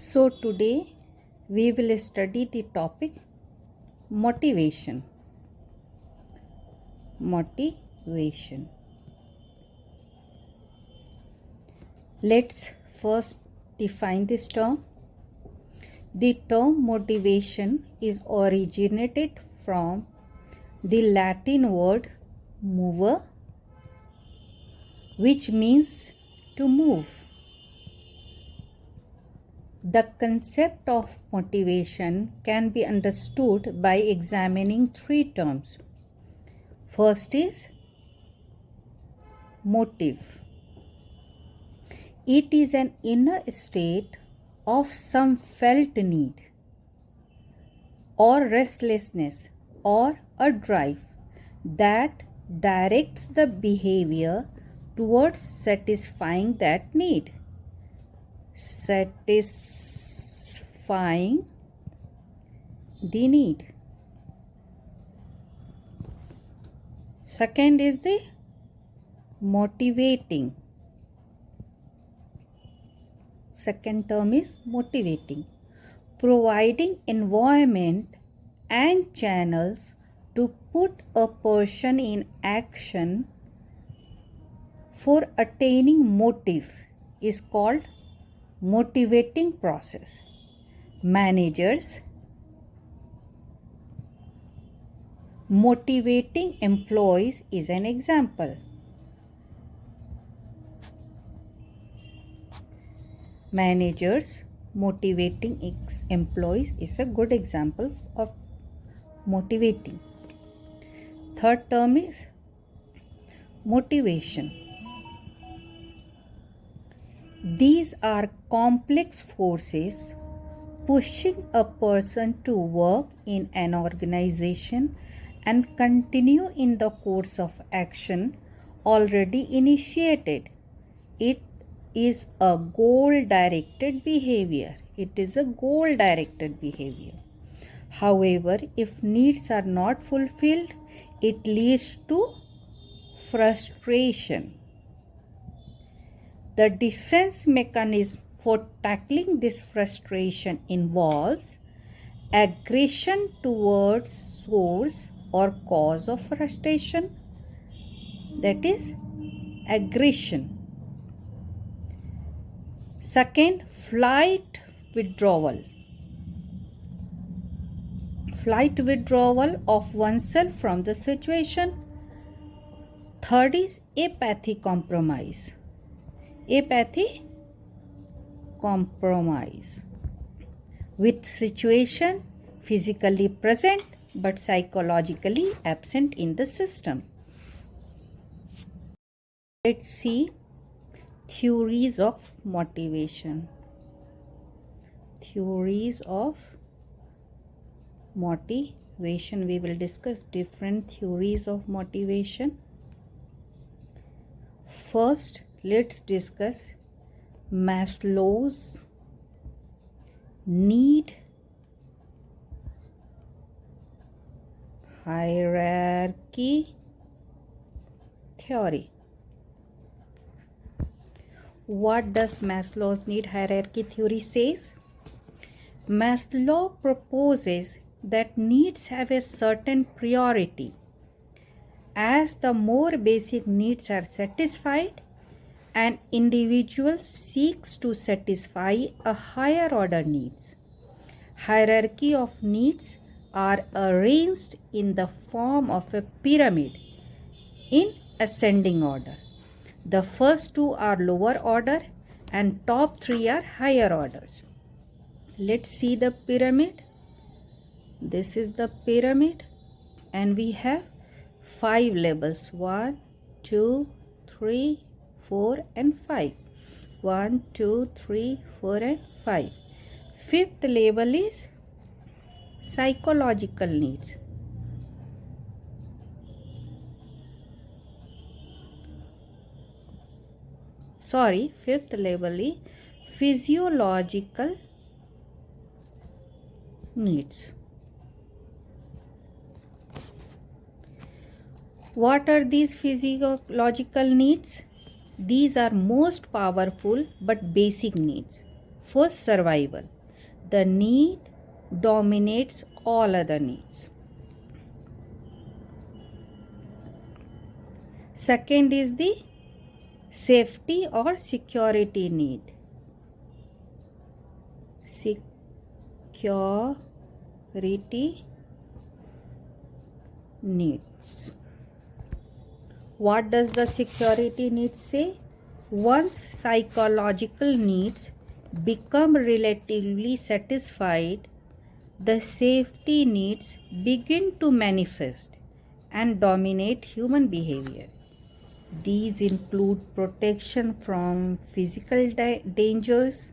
So today we will study the topic motivation. Motivation. Let's first define this term. The term motivation is originated from the Latin word mover, which means to move. The concept of motivation can be understood by examining three terms. First is motive. It is an inner state of some felt need or restlessness or a drive that directs the behavior towards satisfying that need. Satisfying the need. Second is the motivating. Second term is motivating, providing environment and channels to put a person in action for attaining motive is called motivating process. Managers motivating employees is an example. Managers motivating employees is a good example of motivating. Third term is motivation. These are complex forces pushing a person to work in an organization and continue in the course of action already initiated. It is a goal-directed behavior. It is a goal-directed behavior. However, if needs are not fulfilled, it leads to frustration. The defense mechanism for tackling this frustration involves aggression towards source or cause of frustration, that is aggression. Second, flight withdrawal. Flight withdrawal of oneself from the situation. Third is apathy compromise. Apathy compromise with situation, physically present but psychologically absent in the system. Let's see theories of motivation. Theories of motivation. We will discuss different theories of motivation. First, let's discuss Maslow's need hierarchy theory. What does Maslow's need hierarchy theory says? Maslow proposes that needs have a certain priority. As the more basic needs are satisfied, an individual seeks to satisfy a higher order needs. Hierarchy of needs are arranged in the form of a pyramid in ascending order. The first two are lower order and top three are higher orders. Let's see the pyramid. This is the pyramid and we have 5 levels. 1, 2, 3, 4 and 5. 1, 2, 3, 4 and 5. Fifth level is psychological needs. Fifth level is physiological needs. What are these physiological needs? These are most powerful but basic needs. for survival. The need dominates all other needs. Second is the safety or security need. Security needs. What does the security need say? Once psychological needs become relatively satisfied, the safety needs begin to manifest and dominate human behavior. These include protection from physical dangers,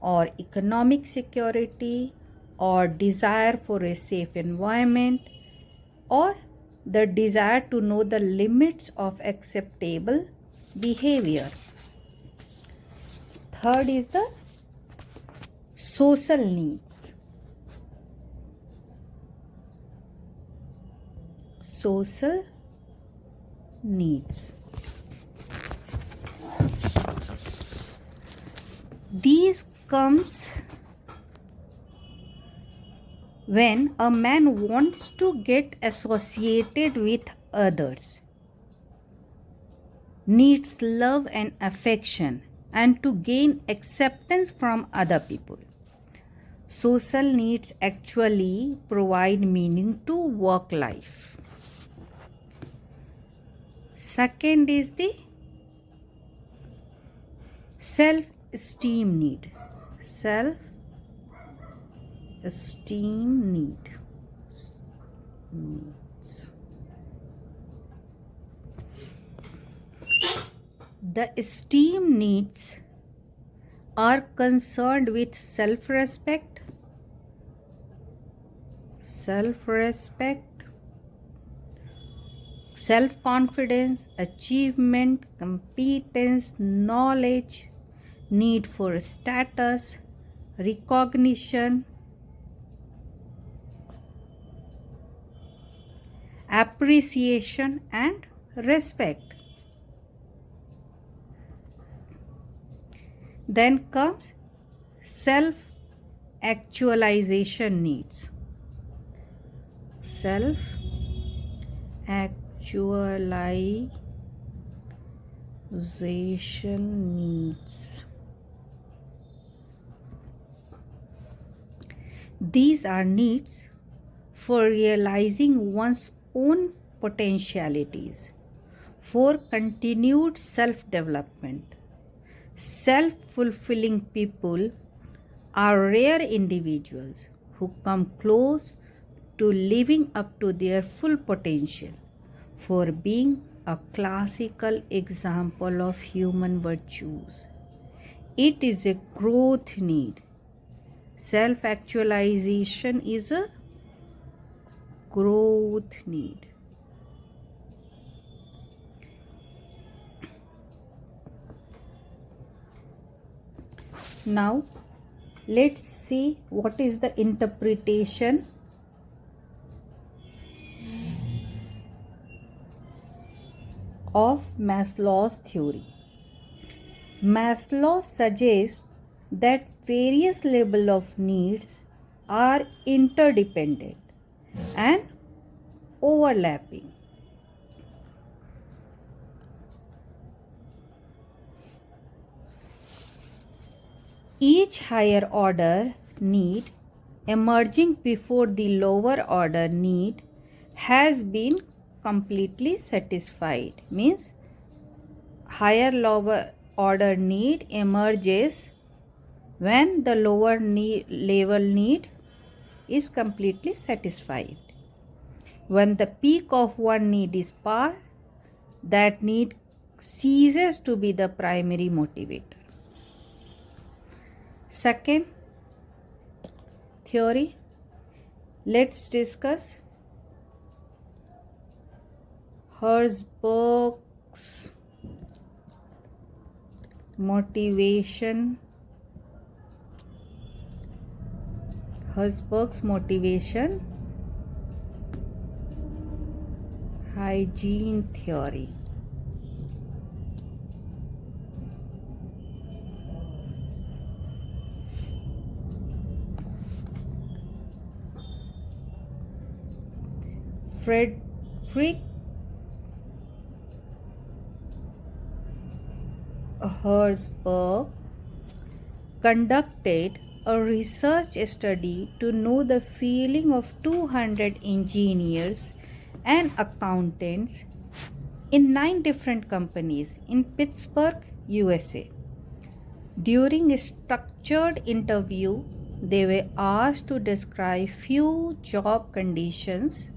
or economic security, or desire for a safe environment, or the desire to know the limits of acceptable behavior. Third is the social needs. Social needs. These comes when a man wants to get associated with others, needs love and affection, and to gain acceptance from other people. Social needs actually provide meaning to work life. Second is the self-esteem need. Self-esteem needs. The esteem needs are concerned with self-respect, self-confidence, achievement, competence, knowledge, need for status, recognition, appreciation, and respect. Then comes self-actualization needs. Self-actualization needs. These are needs for realizing one's own potentialities, for continued self-development. Self-fulfilling people are rare individuals who come close to living up to their full potential, for being a classical example of human virtues. It is a growth need. Self-actualization is a growth need. Now, let's see what is the interpretation of Maslow's theory. Maslow suggests that various levels of needs are interdependent and overlapping. Each higher order need emerging before the lower order need has been completely satisfied. Means higher lower order need emerges when the lower level need is completely satisfied. When the peak of one need is passed, that need ceases to be the primary motivator. Second theory, let's discuss Herzberg's motivation. Hygiene theory. Frederick Herzberg conducted a research study to know the feeling of 200 engineers and accountants in 9 different companies in Pittsburgh, USA. During a structured interview, they were asked to describe few job conditions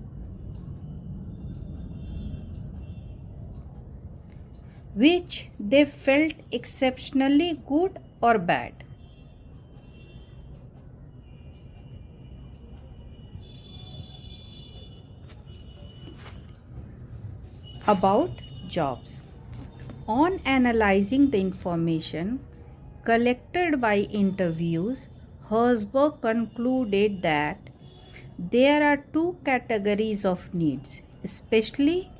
which they felt exceptionally good or bad. About jobs. On analyzing the information collected by interviews, Herzberg concluded that there are 2 categories of needs, especially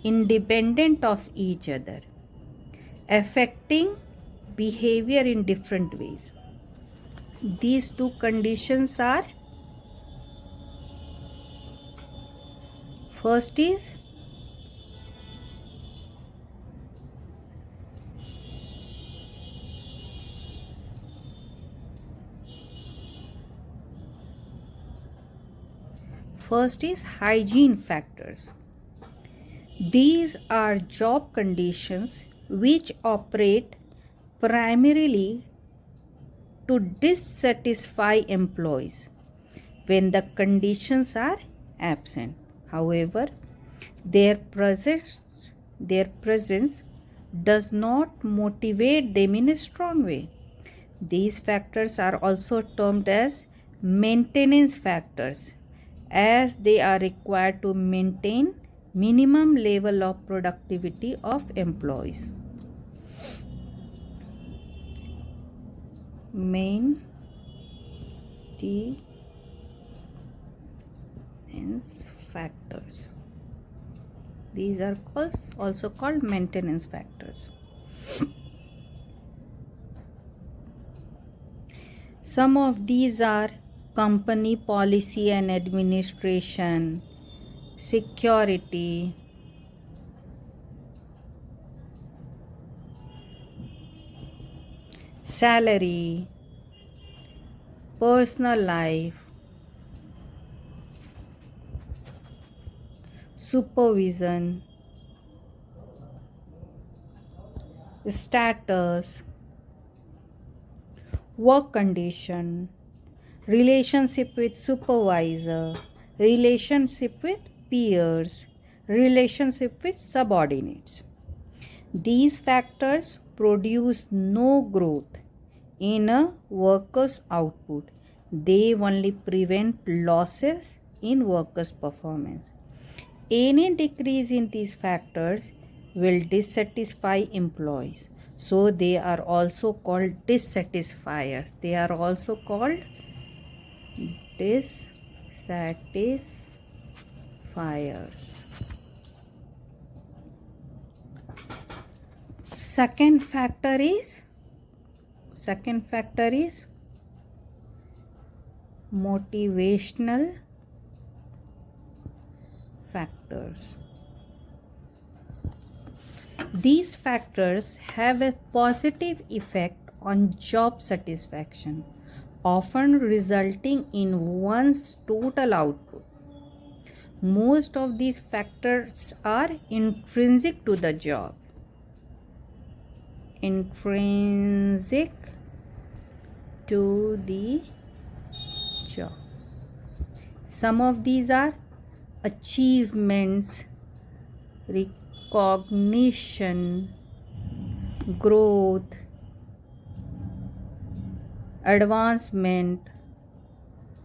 independent of each other, affecting behavior in different ways. These 2 conditions are: first is hygiene factors. These are job conditions which operate primarily to dissatisfy employees when the conditions are absent. However, their presence does not motivate them in a strong way. These factors are also termed as maintenance factors, as they are required to maintain minimum level of productivity of employees. Maintenance factors. These are also called maintenance factors. Some of these are company policy and administration, security, salary, personal life, supervision, status, work condition, relationship with supervisor, relationship with peers, relationship with subordinates. These factors produce no growth in a worker's output. They only prevent losses in workers' performance. Any decrease in these factors will dissatisfy employees. So they are also called dissatisfiers. They are also called dissatisfiers. Second factor is motivational factors. These factors have a positive effect on job satisfaction, often resulting in one's total output. Most of these factors are intrinsic to the job. Intrinsic to the job. Some of these are achievements, recognition, growth, advancement,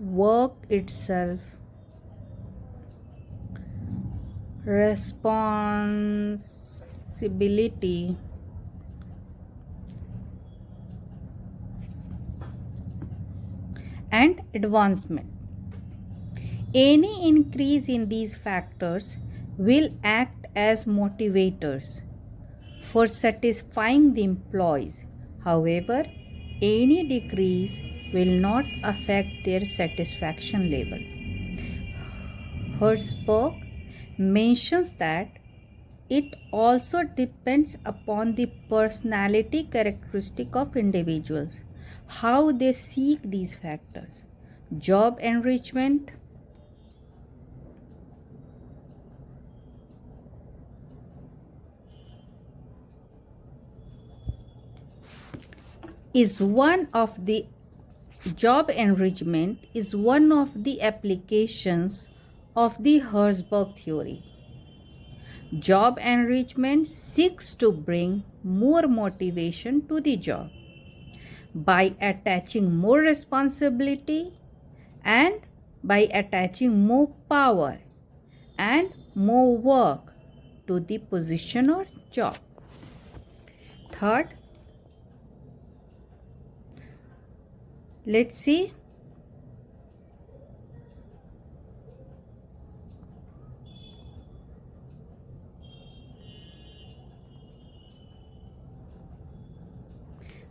work itself, responsibility, and advancement. Any increase in these factors will act as motivators for satisfying the employees. However, any decrease will not affect their satisfaction level. Herzberg mentions that it also depends upon the personality characteristic of individuals, how they seek these factors. Job enrichment, is one of the applications of the Herzberg theory. Job enrichment seeks to bring more motivation to the job by attaching more responsibility and by attaching more power and more work to the position or job. Third, let's see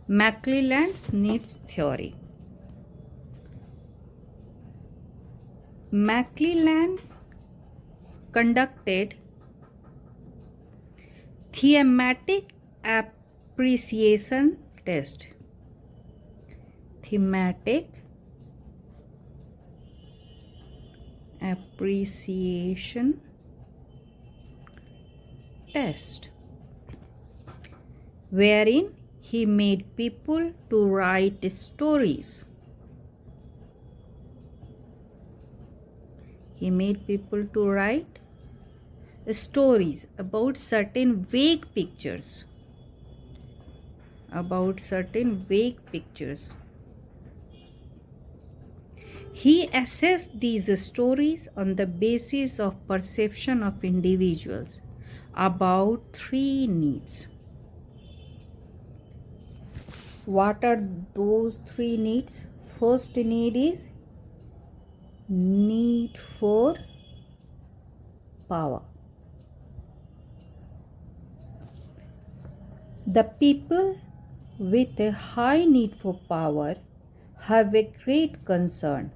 Mcclelland's needs theory. Mcclelland conducted thematic appreciation test. Thematic appreciation test, wherein he made people to write stories. He made people to write stories about certain vague pictures. He assessed these stories on the basis of perception of individuals about 3 needs. What are those 3 needs? First need is need for power. The people with a high need for power have a great concern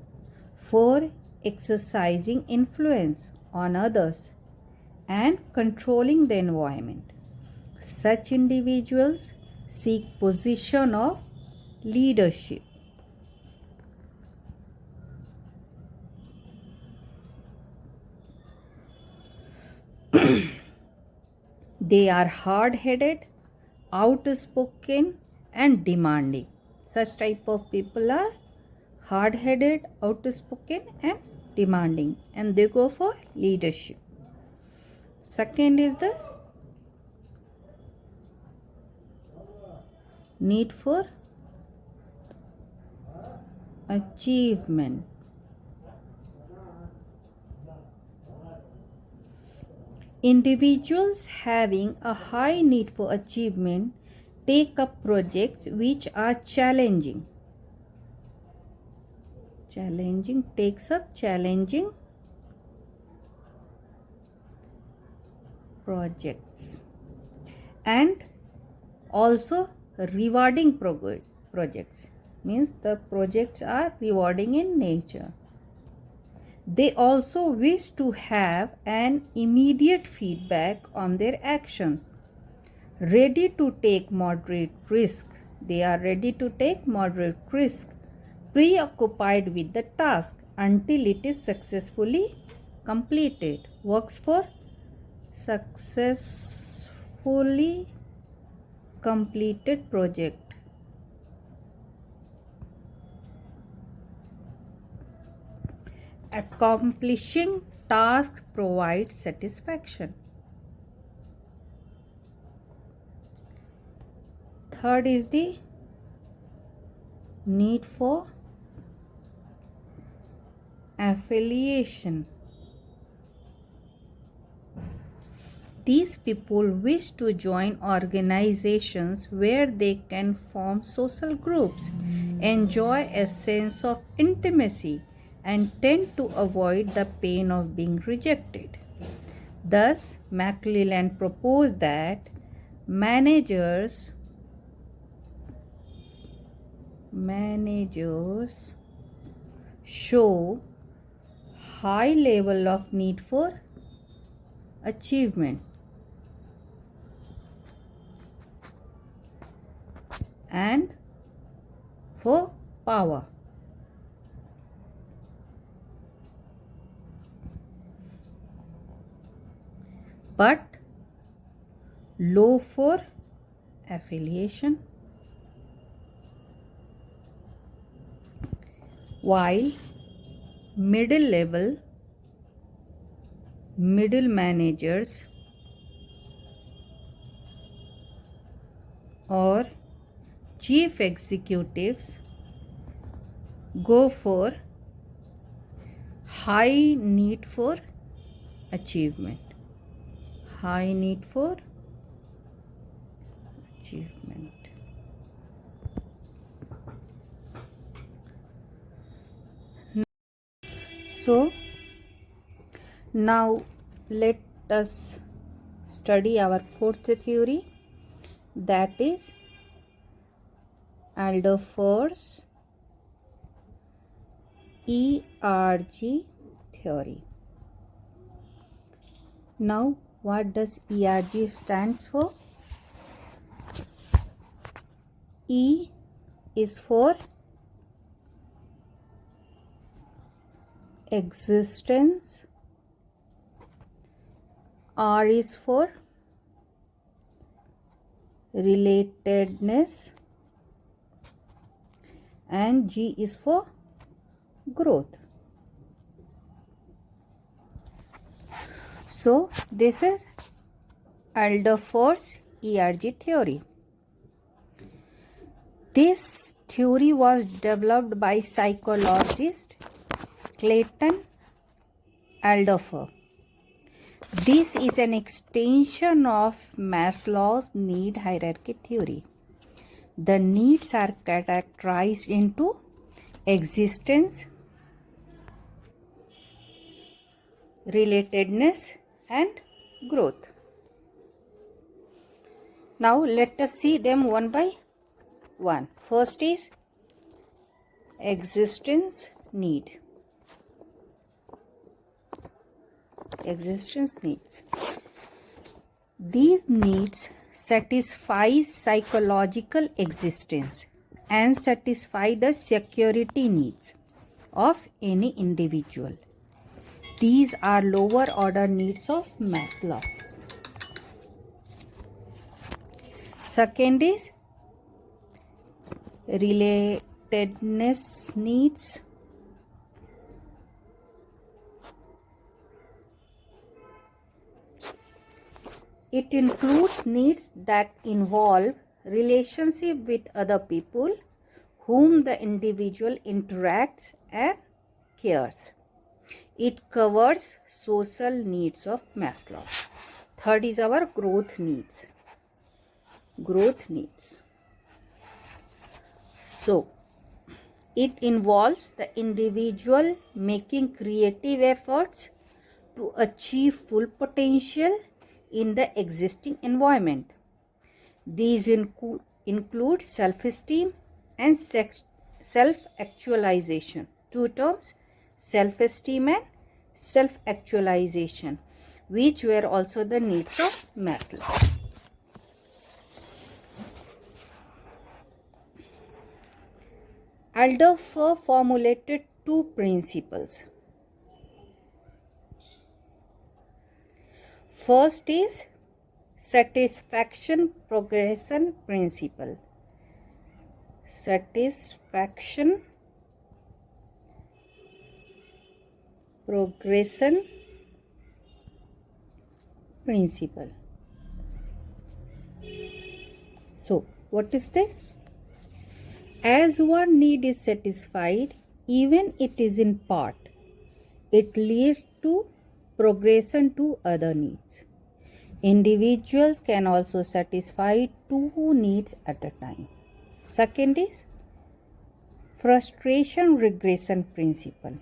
for exercising influence on others and controlling the environment. Such individuals seek position of leadership. They are hard-headed, outspoken and demanding. Such type of people are hard-headed, outspoken and demanding, and they go for leadership. Second is the need for achievement. Individuals having a high need for achievement take up projects which are challenging. Takes up challenging projects and also rewarding projects, means the projects are rewarding in nature. They also wish to have an immediate feedback on their actions, ready to take moderate risk. They are ready to take moderate risk, preoccupied with the task until it is successfully completed. Works for successfully completed project. Accomplishing task provides satisfaction. Third is the need for affiliation. These people wish to join organizations where they can form social groups, enjoy a sense of intimacy, and tend to avoid the pain of being rejected. Thus, Mcclelland proposed that managers show high level of need for achievement and for power. But low for affiliation, while middle level, middle managers or chief executives go for high need for achievement. High need for achievement. So now let us study our fourth theory, that is Adler's ERG theory. Now what does ERG stands for? E is for existence, R is for relatedness, and G is for growth. So this is Adler's ERG theory. This theory was developed by psychologist Clayton Adler. This is an extension of Maslow's need hierarchy theory. The needs are categorized into existence, relatedness, and growth. Now let us see them one by one. First is existence need. Existence needs. These needs satisfy psychological existence and satisfy the security needs of any individual. These are lower order needs of Maslow. Second is relatedness needs. It includes needs that involve relationship with other people whom the individual interacts and cares. It covers social needs of Maslow. Third is our growth needs. Growth needs. So, it involves the individual making creative efforts to achieve full potential in the existing environment. These include self-esteem and self-actualization. Two terms, self-esteem and self-actualization, which were also the needs of Maslow. Adler formulated two principles. First is satisfaction progression principle. Satisfaction progression principle. So, what is this? As one need is satisfied, even it is in part, it leads to progression to other needs. Individuals can also satisfy two needs at a time. Second is frustration regression principle.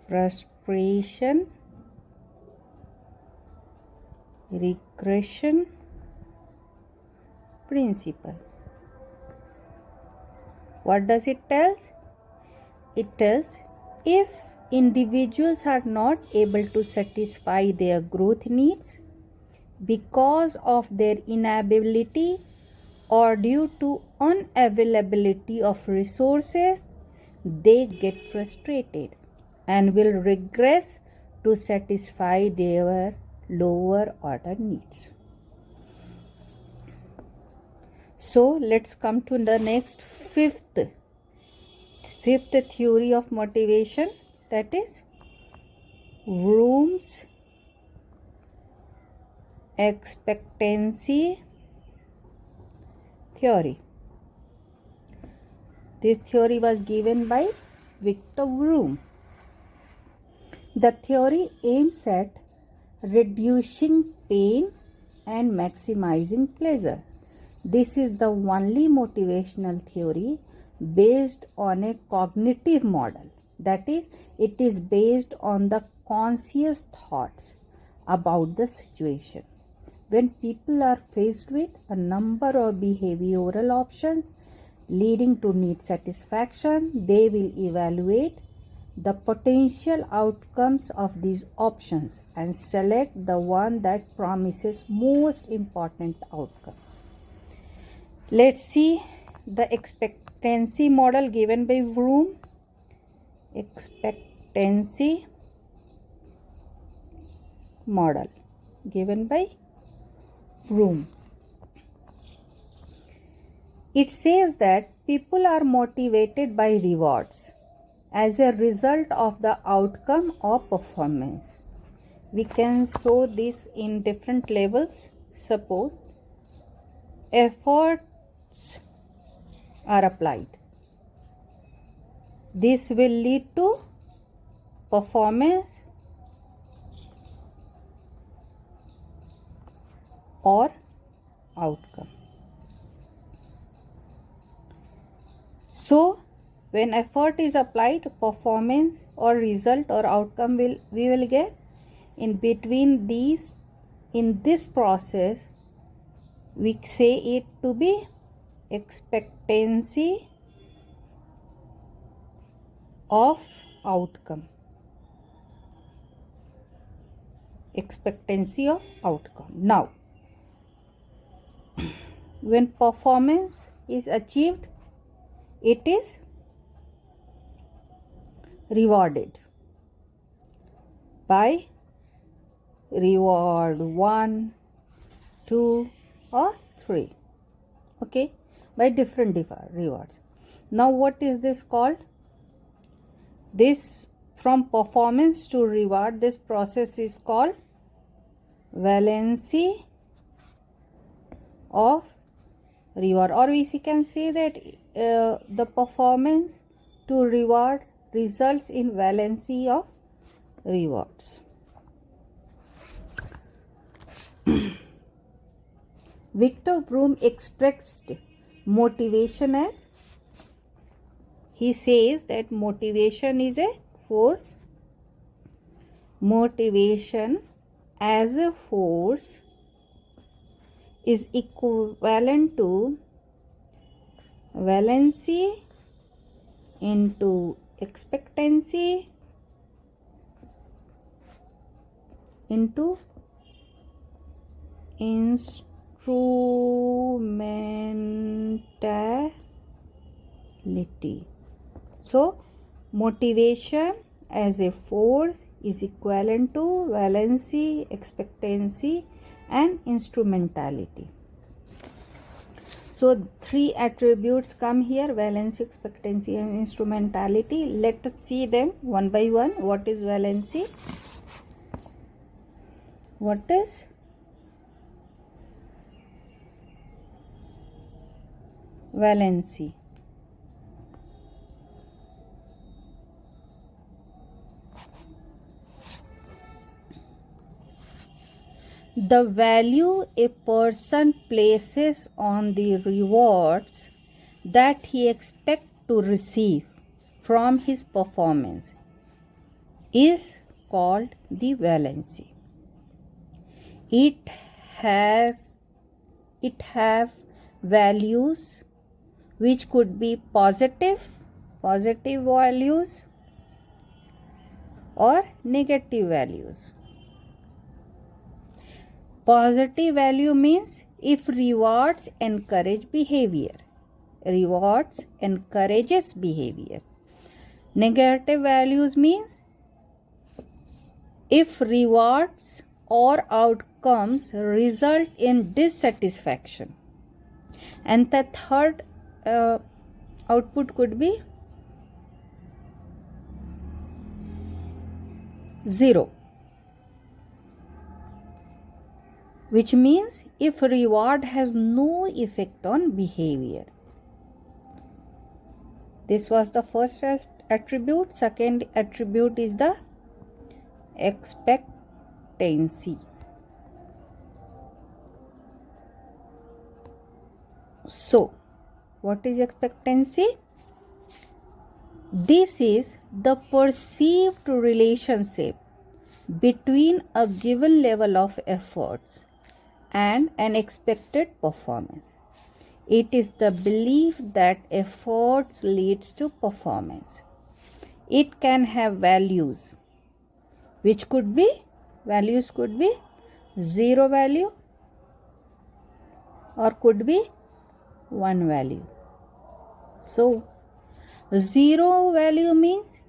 Frustration regression principle. What does it tell? It tells if individuals are not able to satisfy their growth needs because of their inability or due to unavailability of resources, they get frustrated and will regress to satisfy their lower order needs. So let's come to the next fifth theory of motivation, that is Vroom's expectancy theory. This theory was given by Victor Vroom. The theory aims at reducing pain and maximizing pleasure. This is the only motivational theory based on a cognitive model. That is, it is based on the conscious thoughts about the situation. When people are faced with a number of behavioral options leading to need satisfaction, they will evaluate the potential outcomes of these options and select the one that promises most important outcomes. Let's see the expectancy model given by Vroom. Expectancy model given by Vroom. It says that people are motivated by rewards as a result of the outcome or performance. We can show this in different levels. Suppose efforts are applied. This will lead to performance or outcome. So, when effort is applied, performance or result or outcome we will get. In between these, in this process, we say it to be expectancy of outcome. Expectancy of outcome. Now, when performance is achieved, it is rewarded by reward 1, 2 or 3. Okay, by different rewards. Now what is this called? This, from performance to reward, this process is called valency of reward, or we can say that the performance to reward results in valency of rewards. Victor Vroom expressed motivation as, he says that motivation is a force. Motivation as a force is equivalent to valency into expectancy into instrumentality. So, motivation as a force is equivalent to valency, expectancy and instrumentality. So, 3 attributes come here: valency, expectancy and instrumentality. Let us see them one by one. What is valency? What is valency? The value a person places on the rewards that he expects to receive from his performance is called the valency. It have values which could be positive values, or negative values. Positive value means if rewards encourage behavior. Rewards encourages behavior. Negative values means if rewards or outcomes result in dissatisfaction. And the third output could be 0, which means if reward has no effect on behavior. This was the first attribute. Second attribute is the expectancy. So, what is expectancy? This is the perceived relationship between a given level of efforts and an expected performance. It is the belief that efforts leads to performance. It can have values, which could be 0 value or could be 1 value. So, 0 value means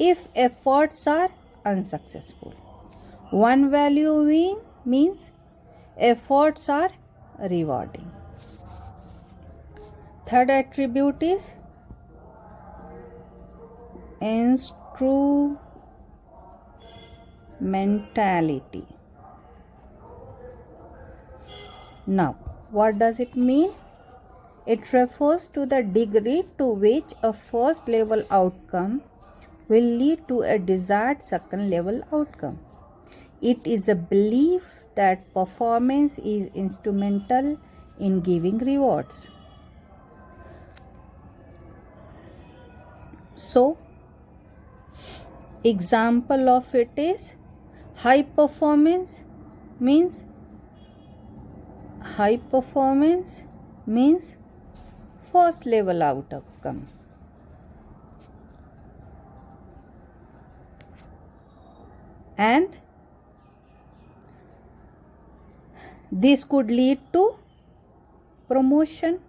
if efforts are unsuccessful. 1 value means efforts are rewarding. Third attribute is instrumentality. Now, what does it mean? It refers to the degree to which a first level outcome will lead to a desired second level outcome. It is a belief that performance is instrumental in giving rewards. So, example of it is high performance means first level outcome. And this could lead to promotion.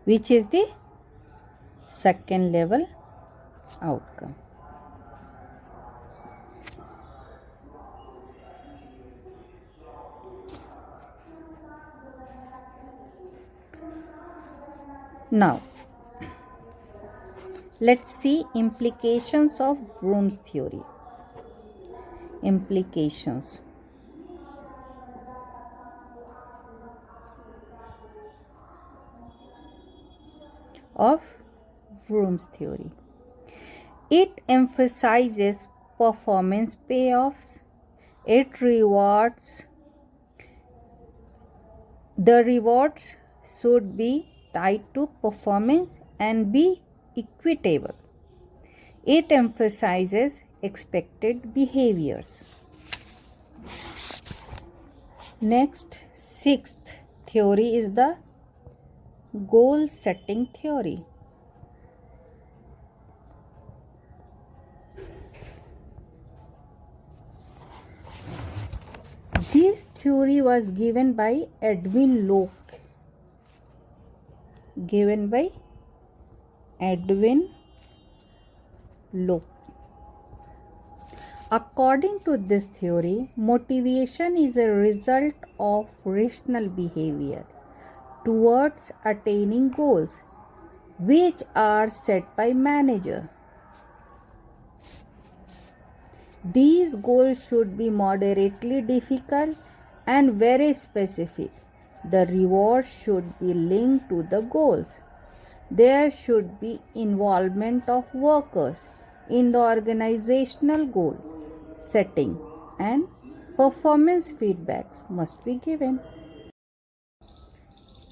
Which is the second level outcome. Now, let's see implications of Vroom's theory. Implications. Of Vroom's theory. It emphasizes performance payoffs. It rewards. The rewards should be tied to performance and be equitable. It emphasizes expected behaviors. Next, sixth theory is the goal setting theory. This theory was given by Edwin Locke. According to this theory, motivation is a result of rational behavior towards attaining goals which are set by manager. These goals should be moderately difficult and very specific. The reward should be linked to the goals. There should be involvement of workers in the organizational goal setting and performance feedbacks must be given.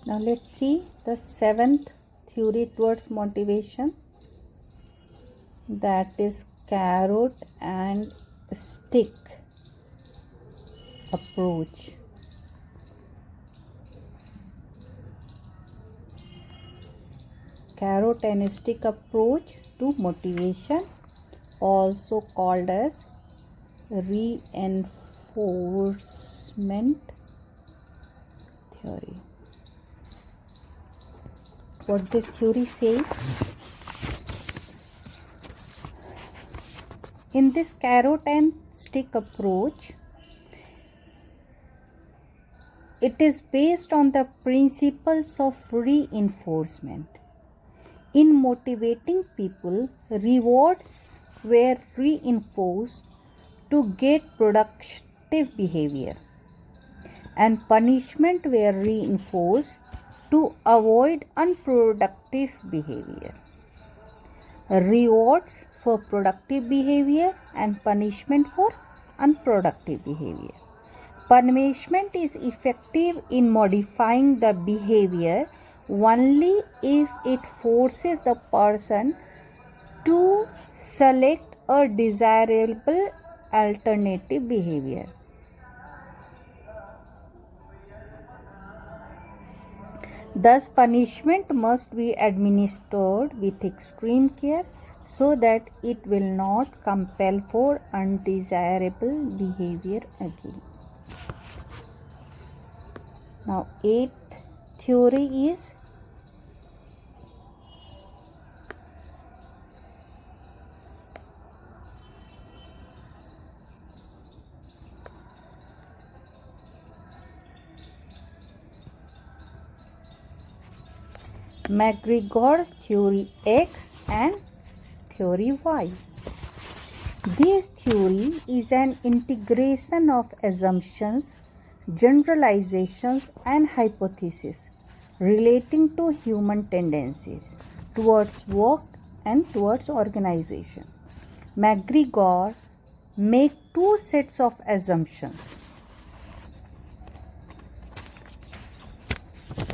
Now let's see the seventh theory towards motivation, that is carrot and stick approach. Carrot-and-stick approach to motivation, also called as reinforcement theory. What this theory says? In this carrot and stick approach, it is based on the principles of reinforcement. In motivating people, rewards were reinforced to get productive behavior, and punishment were reinforced to avoid unproductive behavior. Rewards for productive behavior and punishment for unproductive behavior. Punishment is effective in modifying the behavior only if it forces the person to select a desirable alternative behavior. Thus, punishment must be administered with extreme care so that it will not compel for undesirable behavior again. Now, eighth theory is McGregor's theory X and theory Y. This theory is an integration of assumptions, generalizations, and hypotheses relating to human tendencies towards work and towards organization. McGregor made two sets of assumptions.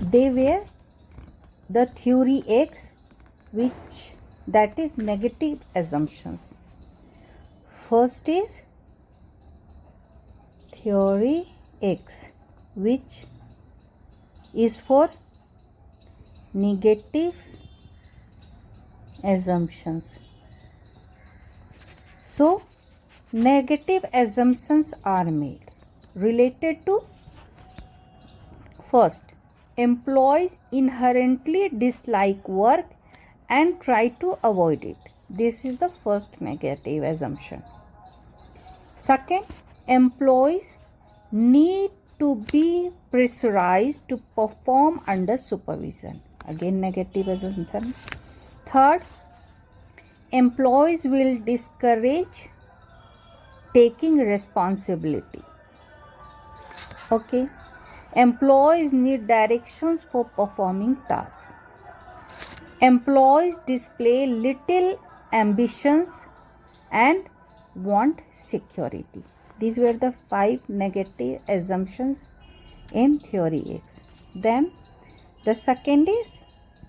They were the theory X, which that is negative assumptions. First is theory X, which is for negative assumptions. So, negative assumptions are made related to first, employees inherently dislike work and try to avoid it. This is the first negative assumption. Second, employees need to be pressurized to perform under supervision. Again, negative assumption. Third, employees will discourage taking responsibility. Okay. Employees need directions for performing tasks. Employees display little ambitions and want security. These were the 5 negative assumptions in theory X. Then the second is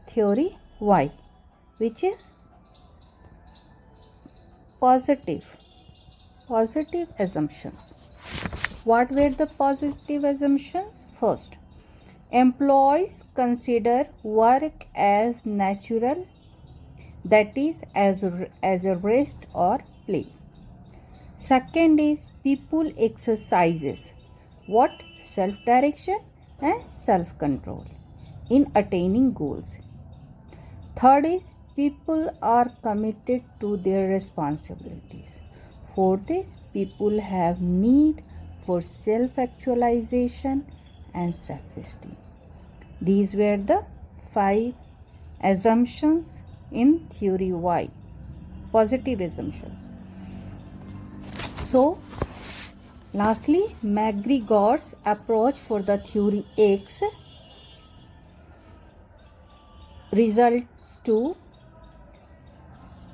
theory Y, which is positive assumptions. What were the positive assumptions? First, employees consider work as natural, that is as a rest or play. Second is people exercises what? Self-direction and self-control in attaining goals. Third is people are committed to their responsibilities. Fourth is people have need for self-actualization and self-esteem. These were the 5 assumptions in theory Y, positive assumptions. So, lastly, McGregor's approach for the theory X results to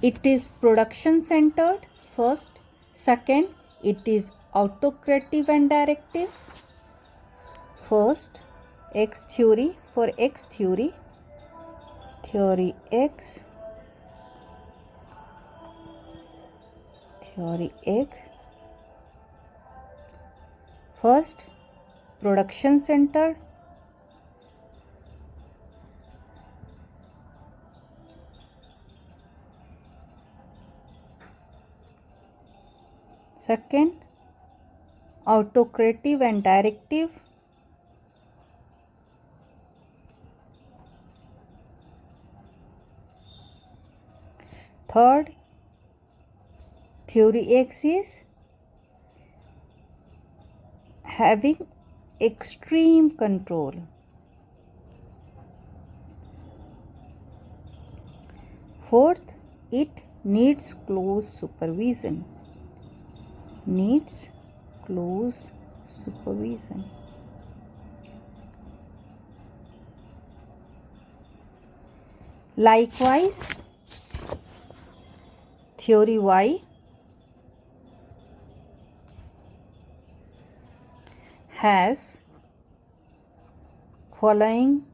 it is production centered first. Second, it is autocrative and directive. First, X theory. For X theory, theory X, theory X. First, production centered. Second, autocrative and directive. Third, theory X is having extreme control. Fourth, it needs close supervision. Needs close supervision. Likewise, theory Y has following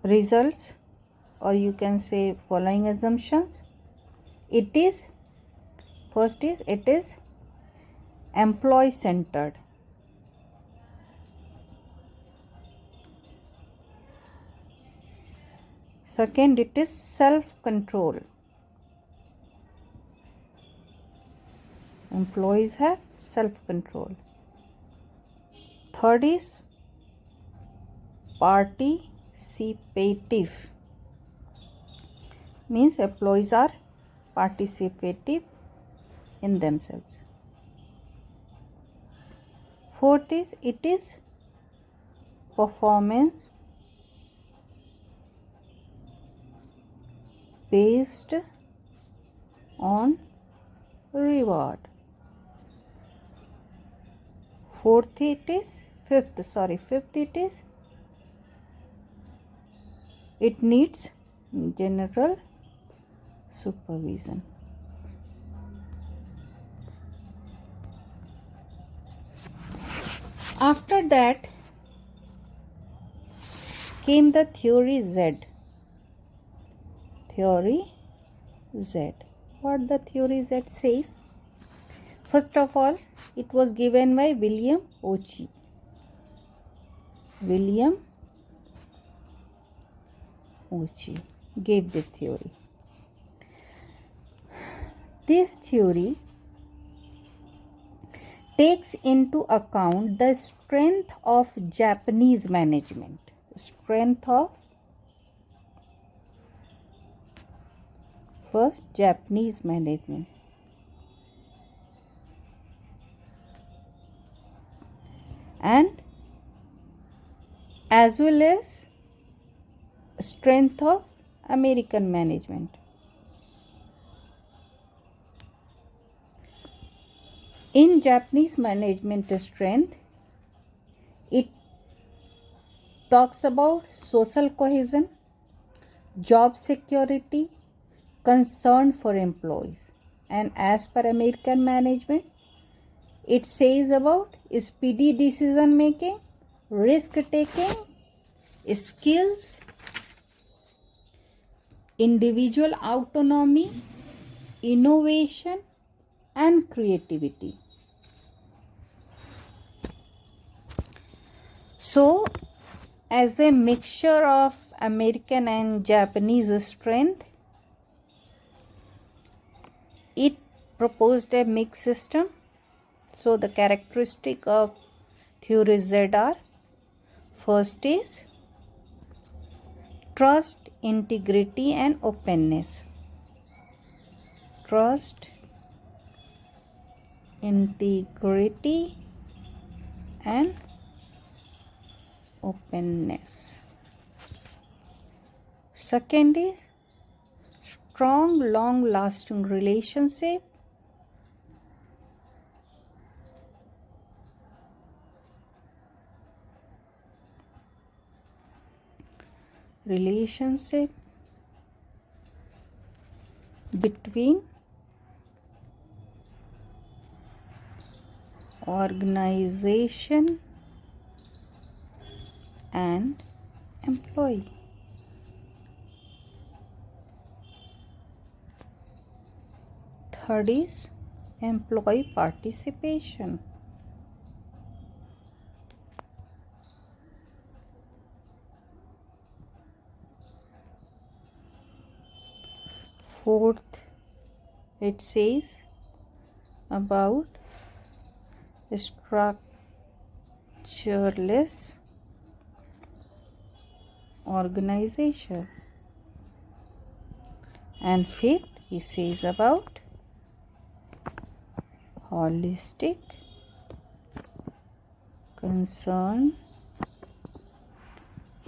results, or you can say following assumptions. First is it is employee centered. Second, it is self control. Employees have self control. Third is participative. Means employees are participative in themselves. Fourth is it is performance based on reward. Fifth it is it needs general supervision. After that came the theory Z. Theory Z. What the theory Z says? First of all, it was given by William Ochi. William Ochi gave this theory. This theory takes into account the strength of Japanese management. Strength of first Japanese management. And as well as strength of American management. In Japanese management strength, it talks about social cohesion, job security, concern for employees. And as per American management, it says about speedy decision making, risk taking, skills, individual autonomy, innovation, and creativity. So, as a mixture of American and Japanese strength, it proposed a mixed system. So, the characteristic of theory Z are: first is trust, integrity, and openness. Trust, integrity, and openness. Second is strong, long-lasting relationship. Relationship between organization and employee. Third is employee participation. Fourth it says about structureless organization. And fifth, he says about holistic concern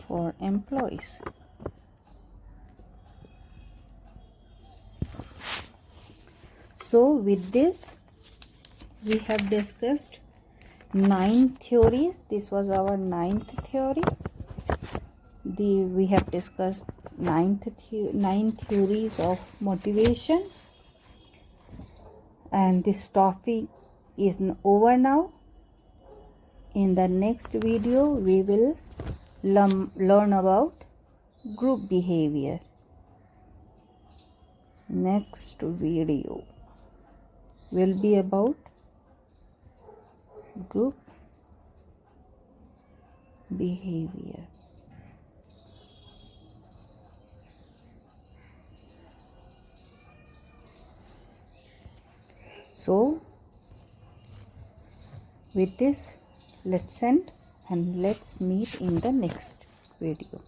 for employees. So with this, we have discussed 9 theories. This was our 9th theory. We have discussed 9 theories of motivation, and this topic is over now. In the next video, we will learn about group behavior. Next video will be about group behavior. So with this, let's end and let's meet in the next video.